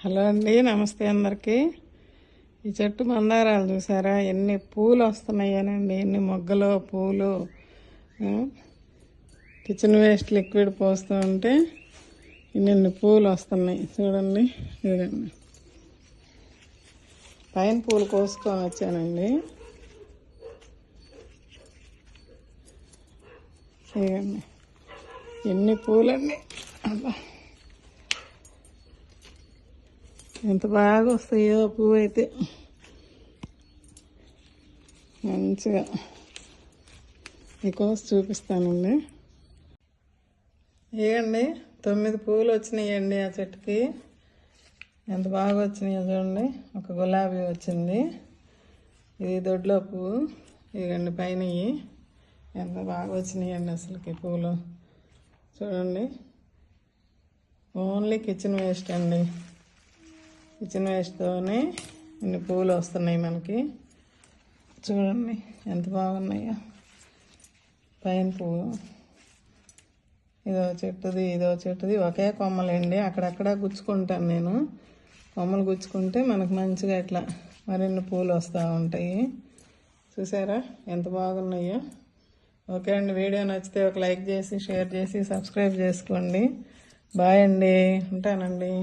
Hello అండి, నమస్తే అందరికీ. ఈ చెట్టు మందారాలు చూసారా, ఎన్ని పూలు వస్తున్నాయనండి, ఎన్ని మొగ్గలు పూలు. కిచెన్ వేస్ట్ లిక్విడ్ పోస్తూ ఉంటే ఇన్ని పూలు వస్తున్నాయి. చూడండి చూడండి, పైన పూలు కోసుకొని వచ్చానండి. చూడండి ఎన్ని పూలండి, అబ్బా ఎంత బాగా వస్తాయో పువ్వు అయితే. మంచిగా మీకోసం చూపిస్తానండి. ఇవ్వండి 9 పువ్వులు వచ్చినాయండి ఆ చెట్టుకి. ఎంత బాగా వచ్చినాయో చూడండి. ఒక గులాబీ వచ్చింది, ఇది దొడ్లో పువ్వు. ఇవ్వండి పైన ఎంత బాగా వచ్చినాయండి అసలుకి పువ్వులు. చూడండి, ఓన్లీ కిచెన్ వేస్ట్ అండి. కిచెన్ వేస్ట్తోనే ఇన్ని పూలు వస్తున్నాయి మనకి. చూడండి ఎంత బాగున్నాయో. పైన పువ్వు ఇదో చెట్టుది ఒకే కొమ్మలండి. అక్కడక్కడ గుచ్చుకుంటాను నేను. కొమ్మలు గుచ్చుకుంటే మనకు మంచిగా ఇట్లా మరిన్ని పూలు వస్తూ ఉంటాయి. చూసారా ఎంత బాగున్నాయో. ఓకే అండి, వీడియో నచ్చితే ఒక లైక్ చేసి, షేర్ చేసి, సబ్స్క్రైబ్ చేసుకోండి. బాయ్ అండి, ఉంటానండి.